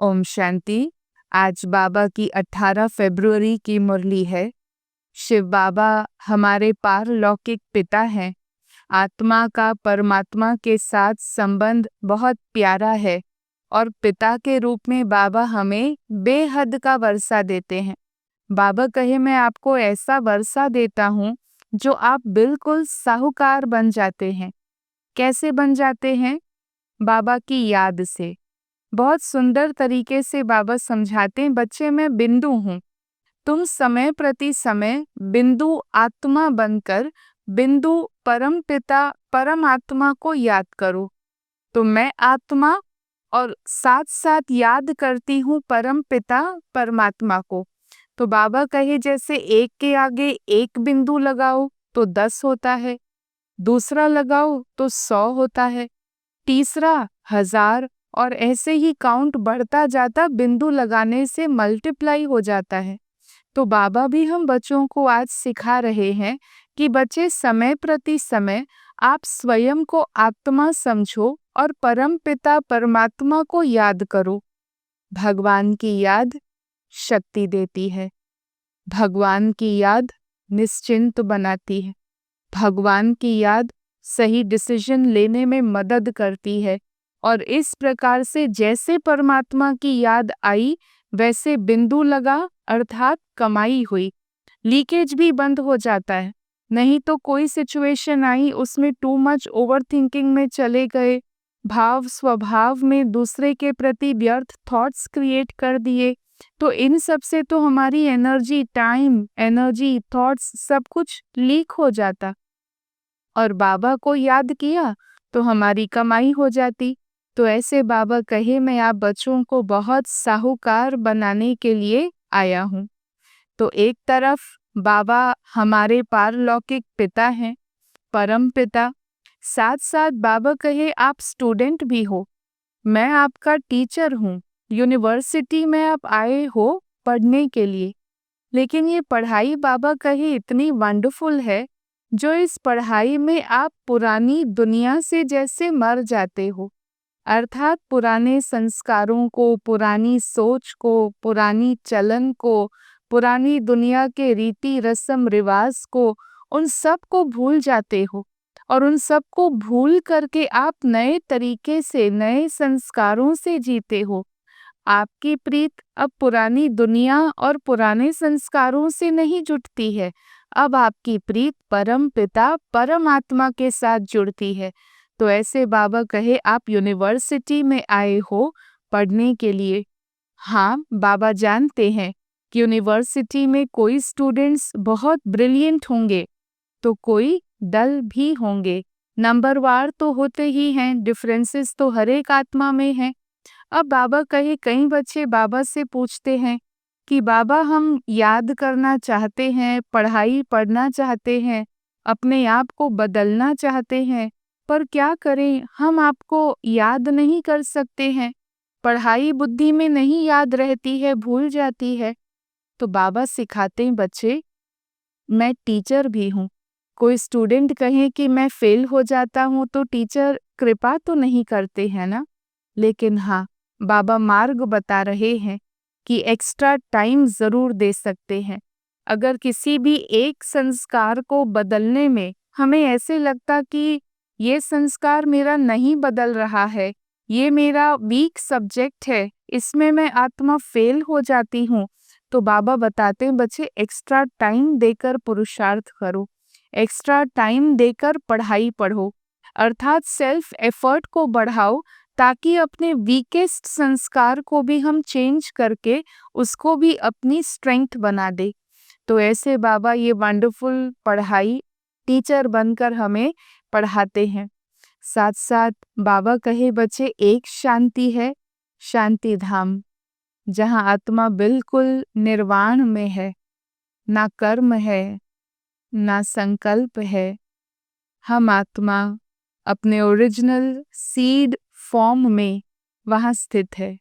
ओम शांति। आज बाबा की 18 फरवरी की मुरली है। शिव बाबा हमारे पारलौकिक पिता हैं। आत्मा का परमात्मा के साथ संबंध बहुत प्यारा है और पिता के रूप में बाबा हमें बेहद का वर्षा देते हैं। बाबा कहे, मैं आपको ऐसा वर्षा देता हूँ जो आप बिल्कुल साहूकार बन जाते हैं। कैसे बन जाते हैं? बाबा की याद से। बहुत सुंदर तरीके से बाबा समझाते हैं, बच्चे मैं बिंदु हूँ। तुम समय प्रति समय बिंदु आत्मा बनकर बिंदु परम पिता परमात्मा को याद करो। तो मैं आत्मा और साथ साथ याद करती हूँ परम पिता परमात्मा को। तो बाबा कहे, जैसे एक के आगे एक बिंदु लगाओ तो 10 होता है, दूसरा लगाओ तो 100 होता है, तीसरा 1000 और ऐसे ही काउंट बढ़ता जाता, बिंदु लगाने से मल्टीप्लाई हो जाता है। तो बाबा भी हम बच्चों को आज सिखा रहे हैं कि बच्चे समय प्रति समय आप स्वयं को आत्मा समझो और परम पिता परमात्मा को याद करो। भगवान की याद शक्ति देती है। भगवान की याद निश्चिंत बनाती है। भगवान की याद सही डिसीजन लेने में मदद करती है। और इस प्रकार से जैसे परमात्मा की याद आई वैसे बिंदु लगा, अर्थात कमाई हुई। लीकेज भी बंद हो जाता है। नहीं तो कोई सिचुएशन आई, उसमें टू मच ओवर थिंकिंग में चले गए, भाव स्वभाव में दूसरे के प्रति व्यर्थ थॉट्स क्रिएट कर दिए, तो इन सब से तो हमारी एनर्जी, टाइम, एनर्जी, थॉट्स सब कुछ लीक हो जाता। और बाबा को याद किया तो हमारी कमाई हो जाती। तो ऐसे बाबा कहे, मैं आप बच्चों को बहुत साहूकार बनाने के लिए आया हूँ। तो एक तरफ बाबा हमारे पारलौकिक पिता हैं, परम पिता। साथ साथ बाबा कहे, आप स्टूडेंट भी हो, मैं आपका टीचर हूँ। यूनिवर्सिटी में आप आए हो पढ़ने के लिए, लेकिन ये पढ़ाई बाबा कहे इतनी वंडरफुल है, जो इस पढ़ाई में आप पुरानी दुनिया से जैसे मर जाते हो। अर्थात पुराने संस्कारों को, पुरानी सोच को, पुरानी चलन को, पुरानी दुनिया के रीति रस्म रिवाज को, उन सब को भूल जाते हो। और उन सब को भूल करके आप नए तरीके से, नए संस्कारों से जीते हो। आपकी प्रीत अब पुरानी दुनिया और पुराने संस्कारों से नहीं जुड़ती है। अब आपकी प्रीत परम पिता परमात्मा के साथ जुड़ती है। तो ऐसे बाबा कहे, आप यूनिवर्सिटी में आए हो पढ़ने के लिए। हाँ, बाबा जानते हैं कि यूनिवर्सिटी में कोई स्टूडेंट्स बहुत ब्रिलियंट होंगे तो कोई डल भी होंगे। नंबरवार तो होते ही हैं, डिफरेंसेस तो हर एक आत्मा में हैं। अब बाबा कहे, कई बच्चे बाबा से पूछते हैं कि बाबा हम याद करना चाहते हैं, पढ़ाई पढ़ना चाहते हैं, अपने आप को बदलना चाहते हैं, पर क्या करें, हम आपको याद नहीं कर सकते हैं। पढ़ाई बुद्धि में नहीं याद रहती है, भूल जाती है। तो बाबा सिखाते हैं, बच्चे मैं टीचर भी हूँ। कोई स्टूडेंट कहे कि मैं फेल हो जाता हूँ तो टीचर कृपा तो नहीं करते हैं ना, लेकिन हाँ, बाबा मार्ग बता रहे हैं कि एक्स्ट्रा टाइम ज़रूर दे सकते हैं। अगर किसी भी एक संस्कार को बदलने में हमें ऐसे लगता कि ये संस्कार मेरा नहीं बदल रहा है, ये मेरा वीक सब्जेक्ट है, इसमें मैं आत्मा फेल हो जाती हूँ, तो बाबा बताते हैं, बच्चे एक्स्ट्रा टाइम देकर पुरुषार्थ करो, एक्स्ट्रा टाइम देकर पढ़ाई पढ़ो, अर्थात सेल्फ एफर्ट को बढ़ाओ, ताकि अपने वीकेस्ट संस्कार को भी हम चेंज करके उसको भी अपनी स्ट्रेंथ बना दे। तो ऐसे बाबा ये वंडरफुल पढ़ाई टीचर बनकर हमें पढ़ाते हैं। साथ साथ बाबा कहे, बच्चे एक शांति है, शांति धाम, जहाँ आत्मा बिल्कुल निर्वाण में है, ना कर्म है, ना संकल्प है। हम आत्मा अपने ओरिजिनल सीड फॉर्म में वहाँ स्थित है।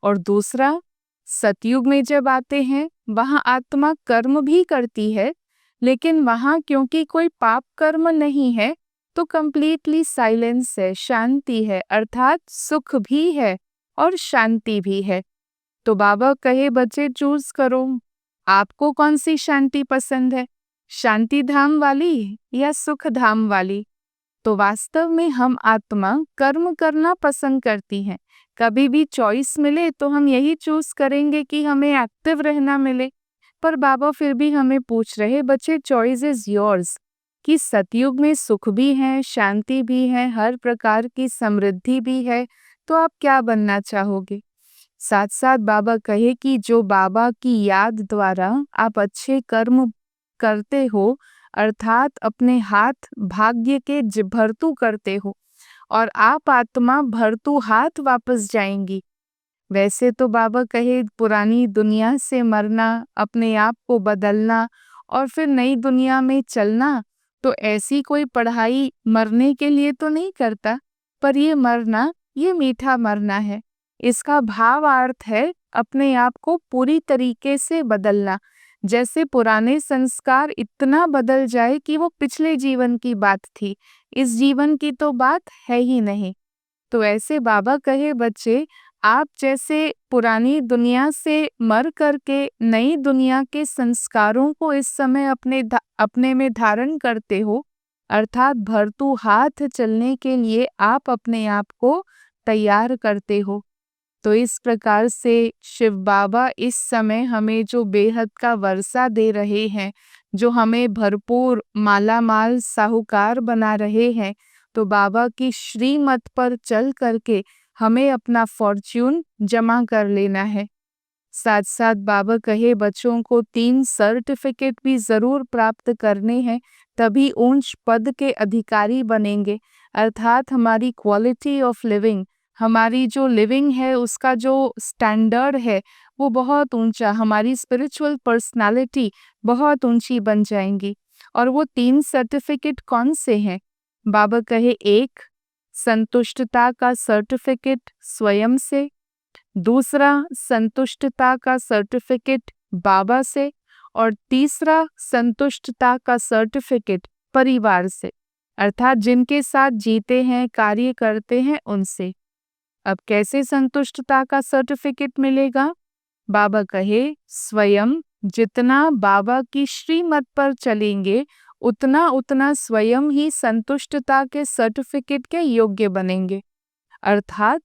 और दूसरा, सतयुग में जब आते हैं वहाँ आत्मा कर्म भी करती है, लेकिन वहाँ क्योंकि कोई पाप कर्म नहीं है तो कंप्लीटली साइलेंस है, शांति है, अर्थात सुख भी है और शांति भी है। तो बाबा कहे बच्चे चूज करो, आपको कौन सी शांति पसंद है, शांति धाम वाली या सुख धाम वाली। तो वास्तव में हम आत्मा कर्म करना पसंद करती हैं। कभी भी चॉइस मिले तो हम यही चूज करेंगे कि हमें एक्टिव रहना मिले। पर बाबा फिर भी हमें पूछ रहे बच्चे, चॉइस इज योर्स, कि सतयुग में सुख भी है, शांति भी है, हर प्रकार की समृद्धि भी है, तो आप क्या बनना चाहोगे। साथ साथ बाबा कहे कि जो बाबा की याद द्वारा आप अच्छे कर्म करते हो, अर्थात अपने हाथ भाग्य के भरतू करते हो, और आप आत्मा भरतू हाथ वापस जाएंगी। वैसे तो बाबा कहे पुरानी दुनिया से मरना, अपने आप को बदलना और फिर नई दुनिया में चलना, तो ऐसी कोई पढ़ाई मरने के लिए तो नहीं करता, पर ये मरना, ये मीठा मरना है। इसका भावार्थ है अपने आप को पूरी तरीके से बदलना, जैसे पुराने संस्कार इतना बदल जाए कि वो पिछले जीवन की बात थी, इस जीवन की तो बात है ही नहीं। तो ऐसे बाबा कहे बच्चे, आप जैसे पुरानी दुनिया से मर करके नई दुनिया के संस्कारों को इस समय अपने में धारण करते हो, अर्थात भरतू हाथ चलने के लिए आप अपने आप को तैयार करते हो। तो इस प्रकार से शिव बाबा इस समय हमें जो बेहद का वर्षा दे रहे हैं, जो हमें भरपूर मालामाल साहूकार बना रहे हैं, तो बाबा की श्रीमत पर चल करके हमें अपना फॉर्च्यून जमा कर लेना है। साथ साथ बाबा कहे बच्चों को 3 सर्टिफिकेट भी ज़रूर प्राप्त करने हैं, तभी ऊंच पद के अधिकारी बनेंगे। अर्थात हमारी क्वालिटी ऑफ लिविंग, हमारी जो लिविंग है उसका जो स्टैंडर्ड है वो बहुत ऊंचा, हमारी स्पिरिचुअल पर्सनालिटी बहुत ऊंची बन जाएंगी। और वो 3 सर्टिफिकेट कौन से हैं? बाबा कहे, 1 संतुष्टता का सर्टिफिकेट स्वयं से, दूसरा संतुष्टता का सर्टिफिकेट बाबा से, और तीसरा संतुष्टता का सर्टिफिकेट परिवार से, अर्थात जिनके साथ जीते हैं, कार्य करते हैं उनसे। अब कैसे संतुष्टता का सर्टिफिकेट मिलेगा? बाबा कहे स्वयं जितना बाबा की श्रीमत पर चलेंगे, उतना उतना स्वयं ही संतुष्टता के सर्टिफिकेट के योग्य बनेंगे। अर्थात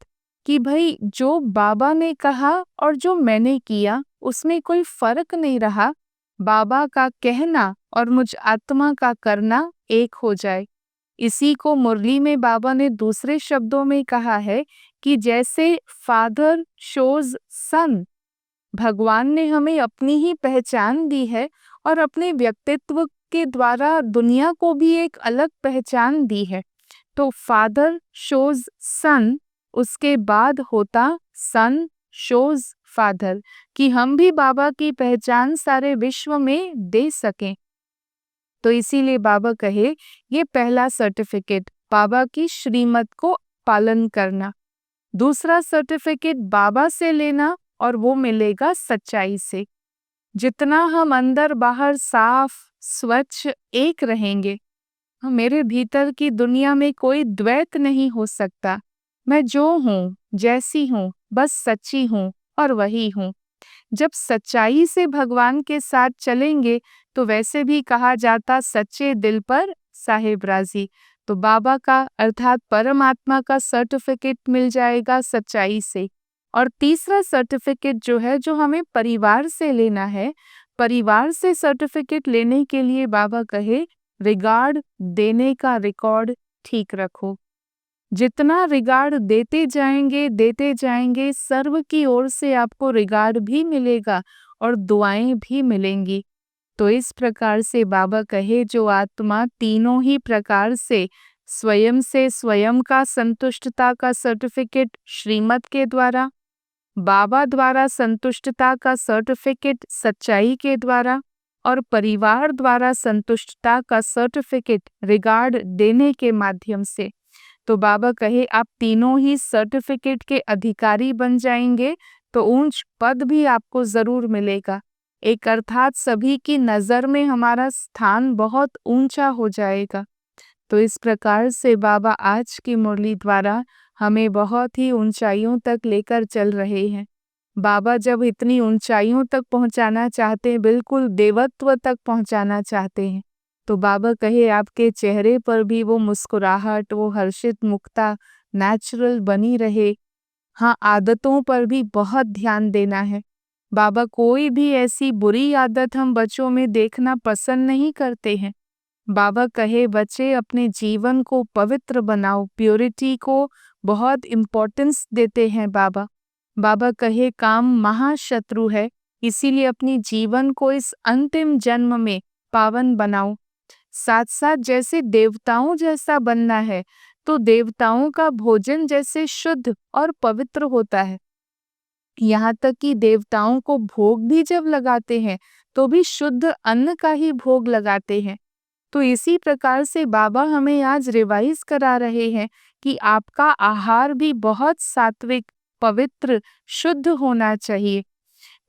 कि भाई जो बाबा ने कहा और जो मैंने किया उसमें कोई फर्क नहीं रहा, बाबा का कहना और मुझ आत्मा का करना एक हो जाए। इसी को मुरली में बाबा ने दूसरे शब्दों में कहा है कि जैसे फादर शोज सन, भगवान ने हमें अपनी ही पहचान दी है और अपने व्यक्तित्व के द्वारा दुनिया को भी एक अलग पहचान दी है। तो फादर शोज सन, उसके बाद होता सन शोज फादर, कि हम भी बाबा की पहचान सारे विश्व में दे सकें। तो इसीलिए बाबा कहे ये पहला सर्टिफिकेट बाबा की श्रीमत को पालन करना, दूसरा सर्टिफिकेट बाबा से लेना और वो मिलेगा सच्चाई से। जितना हम अंदर बाहर साफ स्वच्छ एक रहेंगे, मेरे भीतर की दुनिया में कोई द्वैत नहीं हो सकता। मैं जो हूँ, जैसी हूँ, बस सच्ची हूँ और वही हूँ। जब सच्चाई से भगवान के साथ चलेंगे तो वैसे भी कहा जाता सच्चे दिल पर साहिब राजी। तो बाबा का अर्थात परमात्मा का सर्टिफिकेट मिल जाएगा सच्चाई से। और तीसरा सर्टिफिकेट जो है, जो हमें परिवार से लेना है, परिवार से सर्टिफिकेट लेने के लिए बाबा कहे रिगार्ड देने का रिकॉर्ड ठीक रखो। जितना रिगार्ड देते जाएंगे, सर्व की ओर से आपको रिगार्ड भी मिलेगा और दुआएं भी मिलेंगी। तो इस प्रकार से बाबा कहे जो आत्मा तीनों ही प्रकार से स्वयं का संतुष्टता का सर्टिफिकेट श्रीमत के द्वारा, बाबा द्वारा संतुष्टता का सर्टिफिकेट सच्चाई के द्वारा, और परिवार द्वारा संतुष्टता का सर्टिफिकेट रिगार्ड देने के माध्यम से, तो बाबा कहे आप तीनों ही सर्टिफिकेट के अधिकारी बन जाएंगे तो ऊंच पद भी आपको जरूर मिलेगा। एक अर्थात सभी की नज़र में हमारा स्थान बहुत ऊंचा हो जाएगा। तो इस प्रकार से बाबा आज की मुरली द्वारा हमें बहुत ही ऊंचाइयों तक लेकर चल रहे हैं। बाबा जब इतनी ऊंचाइयों तक पहुंचाना चाहते हैं, बिल्कुल देवत्व तक पहुंचाना चाहते हैं, तो बाबा कहे आपके चेहरे पर भी वो मुस्कुराहट, वो हर्षित मुक्ता नेचुरल बनी रहे। हाँ, आदतों पर भी बहुत ध्यान देना है। बाबा कोई भी ऐसी बुरी आदत हम बच्चों में देखना पसंद नहीं करते हैं। बाबा कहे बच्चे अपने जीवन को पवित्र बनाओ, प्योरिटी को बहुत इम्पोर्टेंस देते हैं बाबा। बाबा कहे काम महाशत्रु है, इसीलिए अपनी जीवन को इस अंतिम जन्म में पावन बनाओ। साथ साथ जैसे देवताओं जैसा बनना है, तो देवताओं का भोजन जैसे शुद्ध और पवित्र होता है। यहाँ तक कि देवताओं को भोग भी जब लगाते हैं, तो भी शुद्ध अन्न का ही भोग लगाते हैं। तो इसी प्रकार से बाबा हमें आज रिवाइज करा रहे हैं कि आपका आहार भी बहुत सात्विक, पवित्र, शुद्ध होना चाहिए।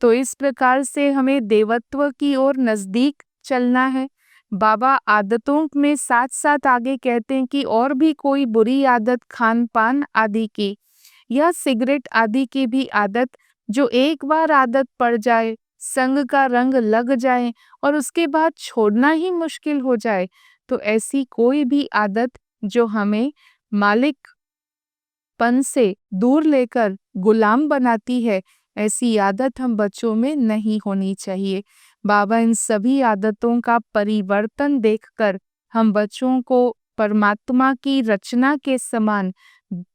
तो इस प्रकार से हमें देवत्व की ओर नजदीक चलना है। बाबा आदतों में साथ साथ आगे कहते हैं कि और भी कोई बुरी आदत, खान पान आदि की या सिगरेट आदि की भी आदत, जो एक बार आदत पड़ जाए, संग का रंग लग जाए और उसके बाद छोड़ना ही मुश्किल हो जाए, तो ऐसी कोई भी आदत जो हमें मालिक पन से दूर लेकर गुलाम बनाती है, ऐसी आदत हम बच्चों में नहीं होनी चाहिए। बाबा इन सभी आदतों का परिवर्तन देखकर हम बच्चों को परमात्मा की रचना के समान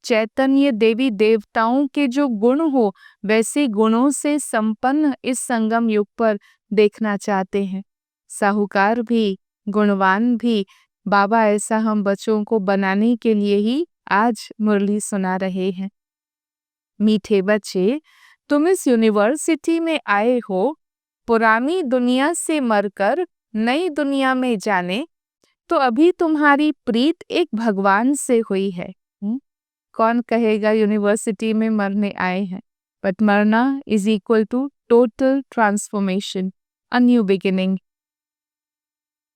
चैतन्य देवी देवताओं के जो गुण हो, वैसे गुणों से संपन्न इस संगम युग पर देखना चाहते हैं। साहूकार भी, गुणवान भी, बाबा ऐसा हम बच्चों को बनाने के लिए ही आज मुरली सुना रहे हैं। मीठे बच्चे, तुम इस यूनिवर्सिटी में आए हो पुरानी दुनिया से मरकर नई दुनिया में जाने, तो अभी तुम्हारी प्रीत एक भगवान से हुई है। कौन कहेगा यूनिवर्सिटी में मरने आए हैं? बट मरना is equal to total transformation, a new beginning.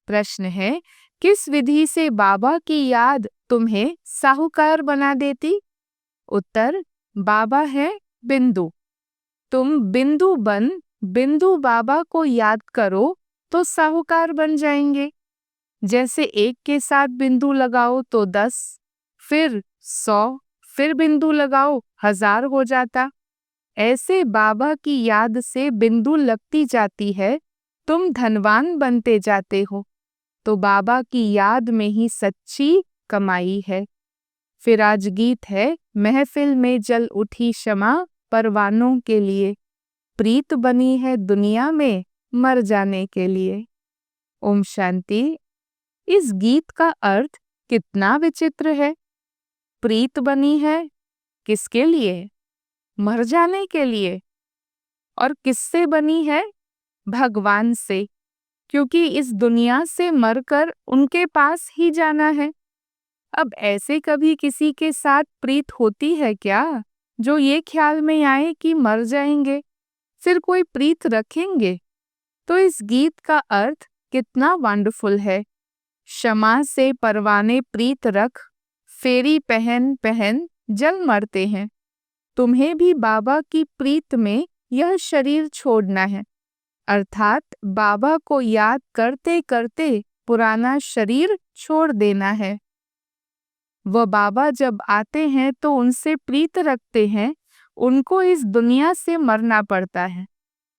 प्रश्न है, किस विधि से बाबा की याद तुम्हें साहूकार बना देती? उत्तर, बाबा है बिंदु। तुम बिंदु बन बिंदु बाबा को याद करो तो साहूकार बन जाएंगे। जैसे एक के साथ बिंदु लगाओ तो 10, फिर 100, फिर बिंदु लगाओ 1000 हो जाता। ऐसे बाबा की याद से बिंदु लगती जाती है, तुम धनवान बनते जाते हो। तो बाबा की याद में ही सच्ची कमाई है। फिर आज गीत है, महफिल में जल उठी शमा परवानों के लिए, प्रीत बनी है दुनिया में मर जाने के लिए। ओम शांति। इस गीत का अर्थ कितना विचित्र है। प्रीत बनी है किसके लिए? मर जाने के लिए। और किससे बनी है? भगवान से, क्योंकि इस दुनिया से मरकर उनके पास ही जाना है। अब ऐसे कभी किसी के साथ प्रीत होती है क्या, जो ये ख्याल में आए कि मर जाएंगे फिर कोई प्रीत रखेंगे? तो इस गीत का अर्थ कितना वंडरफुल है। क्षमा से परवाने प्रीत रख, फेरी पहन पहन जल मरते हैं। तुम्हें भी बाबा की प्रीत में यह शरीर छोड़ना है, अर्थात बाबा को याद करते करते पुराना शरीर छोड़ देना है। वह बाबा जब आते हैं तो उनसे प्रीत रखते हैं, उनको इस दुनिया से मरना पड़ता है।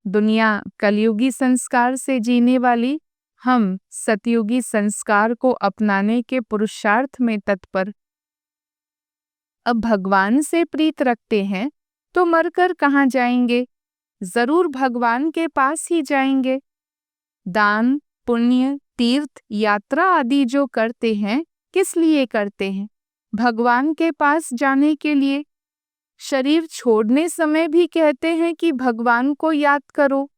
दुनिया कलयुगी संस्कार से जीने वाली, हम सतयुगी संस्कार को अपनाने के पुरुषार्थ में तत्पर। अब भगवान से प्रीत रखते हैं तो मरकर कहाँ जाएंगे? जरूर भगवान के पास ही जाएंगे। दान, पुण्य, तीर्थ, यात्रा आदि जो करते हैं, किस लिए करते हैं? भगवान के पास जाने के लिए। शरीर छोड़ने समय भी कहते हैं कि भगवान को याद करो।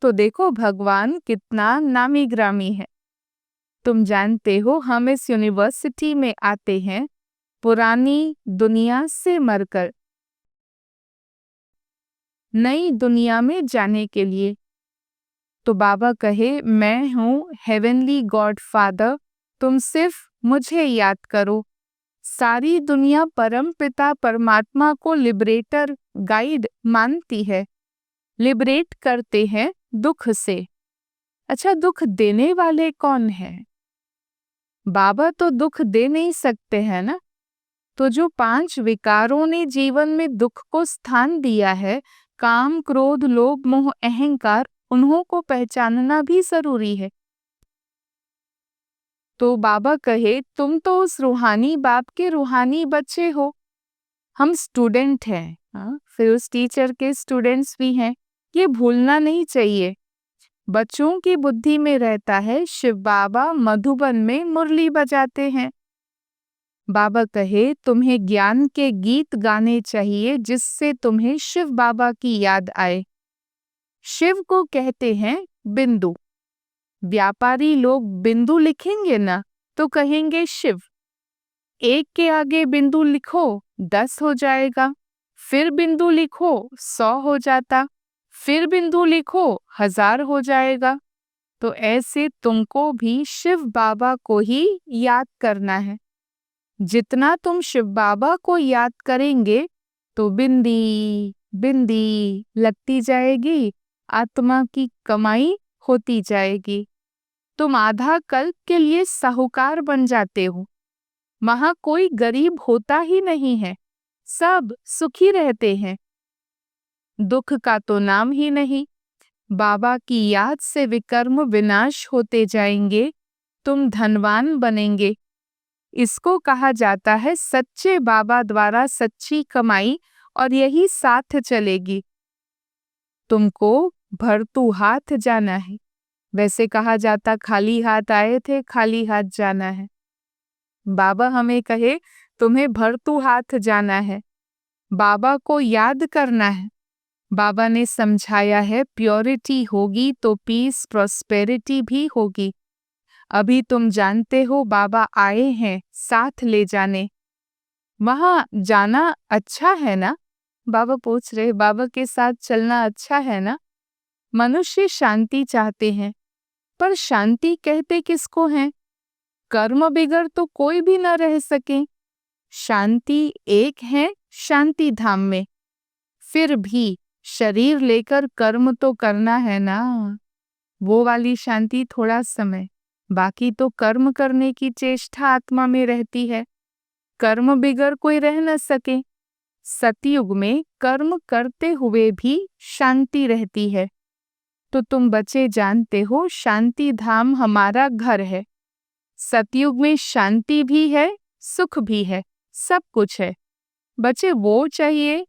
तो देखो भगवान कितना नामी ग्रामी है। तुम जानते हो हम इस यूनिवर्सिटी में आते हैं पुरानी दुनिया से मरकर नई दुनिया में जाने के लिए। तो बाबा कहे, मैं हूँ हेवनली गॉड फादर, तुम सिर्फ मुझे याद करो। सारी दुनिया परम पिता परमात्मा को लिबरेटर गाइड मानती है, लिबरेट करते हैं दुख से। अच्छा, दुख देने वाले कौन हैं? बाबा तो दुख दे नहीं सकते हैं ना। तो जो 5 विकारों ने जीवन में दुख को स्थान दिया है, काम, क्रोध, लोभ, मोह, अहंकार, उन्हों को पहचानना भी जरूरी है। तो बाबा कहे, तुम तो उस रूहानी बाप के रूहानी बच्चे हो, हम स्टूडेंट हैं। फिर उस टीचर के स्टूडेंट्स भी हैं, ये भूलना नहीं चाहिए। बच्चों की बुद्धि में रहता है शिव बाबा मधुबन में मुरली बजाते हैं। बाबा कहे, तुम्हें ज्ञान के गीत गाने चाहिए जिससे तुम्हें शिव बाबा की याद आए। शिव को कहते हैं बिंदु। व्यापारी लोग बिंदु लिखेंगे ना तो कहेंगे शिव। 1 के आगे बिंदु लिखो 10 हो जाएगा, फिर बिंदु लिखो 100 हो जाता, फिर बिंदु लिखो 1000 हो जाएगा। तो ऐसे तुमको भी शिव बाबा को ही याद करना है। जितना तुम शिव बाबा को याद करेंगे तो बिंदी बिंदी लगती जाएगी, आत्मा की कमाई होती जाएगी। तुम आधा कल्प के लिए साहूकार बन जाते हो। वहां कोई गरीब होता ही नहीं है, सब सुखी रहते हैं। दुख का तो नाम ही नहीं। बाबा की याद से विकर्म विनाश होते जाएंगे, तुम धनवान बनेंगे। इसको कहा जाता है सच्चे बाबा द्वारा सच्ची कमाई, और यही साथ चलेगी। तुमको भरतू हाथ जाना है। वैसे कहा जाता खाली हाथ आए थे, खाली हाथ जाना है। बाबा हमें कहे तुम्हें भरतू हाथ जाना है, बाबा को याद करना है। बाबा ने समझाया है प्योरिटी होगी तो पीस प्रॉस्पेरिटी भी होगी। अभी तुम जानते हो बाबा आए हैं साथ ले जाने। वहां जाना अच्छा है ना? बाबा पूछ रहे, बाबा के साथ चलना अच्छा है ना? मनुष्य शांति चाहते हैं, पर शांति कहते किसको हैं? कर्म बिगर तो कोई भी न रह सके। शांति एक है शांति धाम में, फिर भी शरीर लेकर कर्म तो करना है ना। वो वाली शांति थोड़ा समय, बाकी तो कर्म करने की चेष्टा आत्मा में रहती है। कर्म बिगर कोई रह न सके। सतयुग में कर्म करते हुए भी शांति रहती है। तो तुम बच्चे जानते हो शांति धाम हमारा घर है। सतयुग में शांति भी है, सुख भी है, सब कुछ है। बच्चे वो चाहिए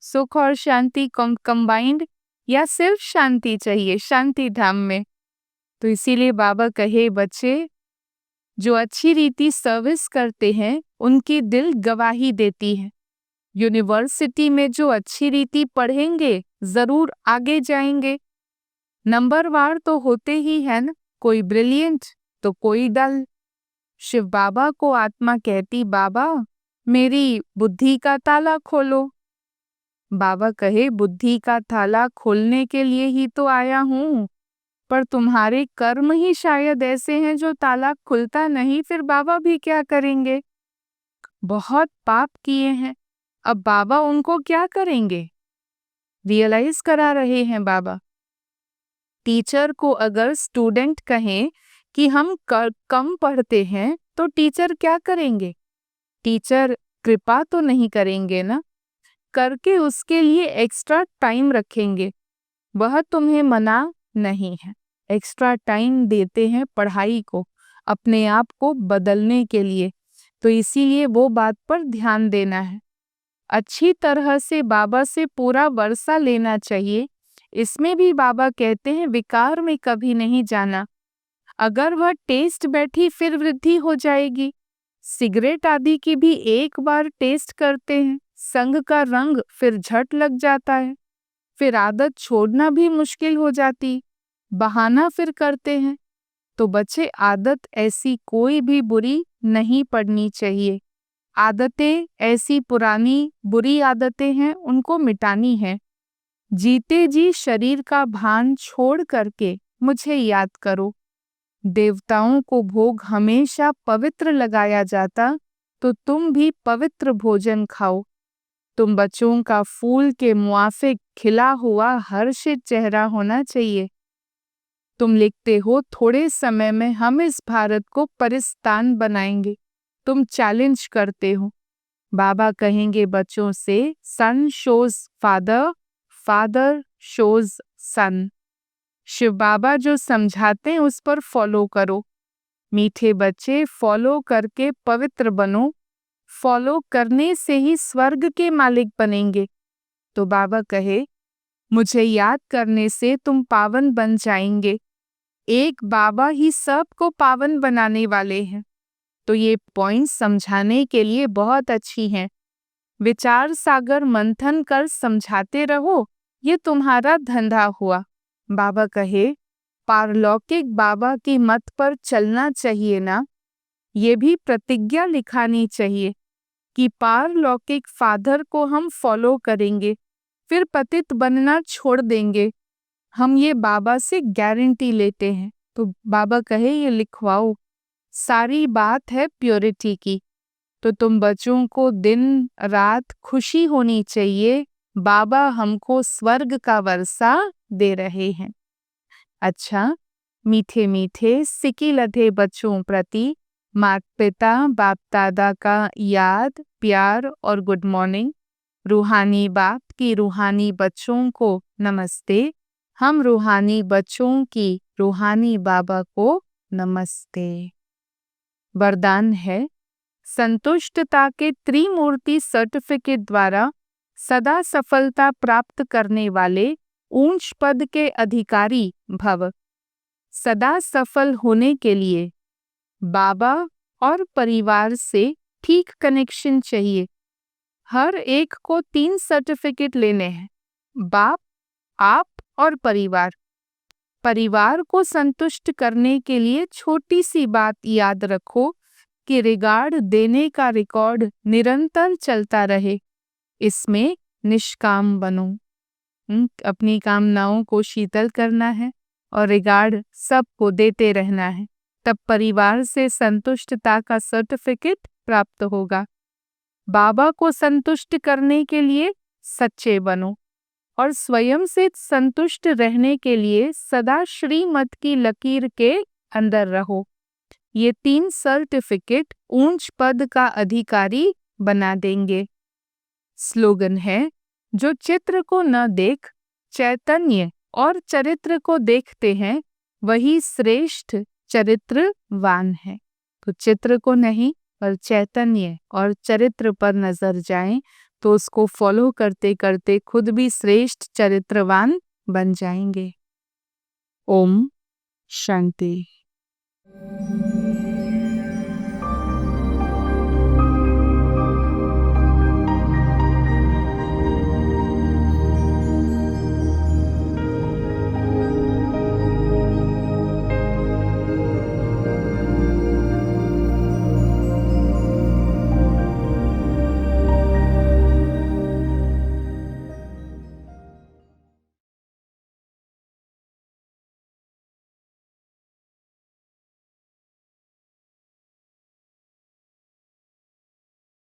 सुख और शांति कंबाइंड, या सिर्फ शांति चाहिए शांति धाम में? तो इसीलिए बाबा कहे बच्चे, जो अच्छी रीति सर्विस करते हैं उनकी दिल गवाही देती है। यूनिवर्सिटी में जो अच्छी रीति पढ़ेंगे जरूर आगे जाएंगे। नंबरवार तो होते ही है ना, कोई ब्रिलियंट तो कोई डल। शिव बाबा को आत्मा कहती, बाबा मेरी बुद्धि का ताला खोलो। बाबा कहे, बुद्धि का ताला खोलने के लिए ही तो आया हूँ, पर तुम्हारे कर्म ही शायद ऐसे हैं जो ताला खुलता नहीं। फिर बाबा भी क्या करेंगे? बहुत पाप किए हैं, अब बाबा उनको क्या करेंगे? रियलाइज करा रहे हैं बाबा। टीचर को अगर स्टूडेंट कहें कि हम कम पढ़ते हैं तो टीचर क्या करेंगे? टीचर कृपा तो नहीं करेंगे ना, करके उसके लिए एक्स्ट्रा टाइम रखेंगे। वह तुम्हें मना नहीं है, एक्स्ट्रा टाइम देते हैं पढ़ाई को, अपने आप को बदलने के लिए। तो इसीलिए वो बात पर ध्यान देना है। अच्छी तरह से बाबा से पूरा वर्षा लेना चाहिए। इसमें भी बाबा कहते हैं विकार में कभी नहीं जाना। अगर वह टेस्ट बैठी फिर वृद्धि हो जाएगी। सिगरेट आदि की भी एक बार टेस्ट करते हैं, संग का रंग फिर झट लग जाता है, फिर आदत छोड़ना भी मुश्किल हो जाती, बहाना फिर करते हैं। तो बच्चे, आदत ऐसी कोई भी बुरी नहीं पड़नी चाहिए। आदतें ऐसी पुरानी बुरी आदतें हैं, उनको मिटानी है। जीते जी शरीर का भान छोड़ करके मुझे याद करो। देवताओं को भोग हमेशा पवित्र लगाया जाता, तो तुम भी पवित्र भोजन खाओ। तुम बच्चों का फूल के मुआफिक खिला हुआ हर्षित चेहरा होना चाहिए। तुम लिखते हो, थोड़े समय में हम इस भारत को परिस्तान बनाएंगे। तुम चैलेंज करते हो। बाबा कहेंगे बच्चों से, सन शोज फादर, फादर शोज सन। शिव बाबा जो समझाते हैं उस पर फॉलो करो। मीठे बच्चे, फॉलो करके पवित्र बनो। फॉलो करने से ही स्वर्ग के मालिक बनेंगे। तो बाबा कहे, मुझे याद करने से तुम पावन बन जाएंगे। एक बाबा ही सबको पावन बनाने वाले हैं। तो ये पॉइंट समझाने के लिए बहुत अच्छी हैं। विचार सागर मंथन कर समझाते रहो, ये तुम्हारा धंधा हुआ। बाबा कहे, पारलौकिक बाबा की मत पर चलना चाहिए ना। ये भी प्रतिज्ञा लिखानी चाहिए कि पारलौकिक फादर को हम फॉलो करेंगे, फिर पतित बनना छोड़ देंगे। हम ये बाबा से गारंटी लेते हैं। तो बाबा कहे, ये लिखवाओ। सारी बात है प्योरिटी की। तो तुम बच्चों को दिन रात खुशी होनी चाहिए, बाबा हमको स्वर्ग का वर्षा दे रहे हैं। अच्छा, मीठे मीठे सिकी लधे बच्चों प्रति माता पिता बाप दादा का याद, प्यार और गुड मॉर्निंग। रूहानी बाप की रूहानी बच्चों को नमस्ते। हम रूहानी बच्चों की रूहानी बाबा को नमस्ते। वरदान है, संतुष्टता के त्रिमूर्ति सर्टिफिकेट द्वारा सदा सफलता प्राप्त करने वाले ऊंच पद के अधिकारी भव। सदा सफल होने के लिए बाबा और परिवार से ठीक कनेक्शन चाहिए। हर एक को 3 सर्टिफिकेट लेने हैं, बाप, आप और परिवार। परिवार को संतुष्ट करने के लिए छोटी सी बात याद रखो कि रिगार्ड देने का रिकॉर्ड निरंतर चलता रहे। इसमें निष्काम बनो। अपनी कामनाओं को शीतल करना है और रिगार्ड सबको देते रहना है। तब परिवार से संतुष्टता का सर्टिफिकेट प्राप्त होगा। बाबा को संतुष्ट करने के लिए सच्चे बनो और स्वयं से संतुष्ट रहने के लिए सदा श्रीमत की लकीर के अंदर रहो। ये 3 सर्टिफिकेट ऊंच पद का अधिकारी बना देंगे। स्लोगन है, जो चित्र को न देख चैतन्य और चरित्र को देखते हैं, वही श्रेष्ठ चरित्रवान है। तो चित्र को नहीं पर चैतन्य और चरित्र पर नजर जाएं, तो उसको फॉलो करते करते खुद भी श्रेष्ठ चरित्रवान बन जाएंगे। ओम शांति।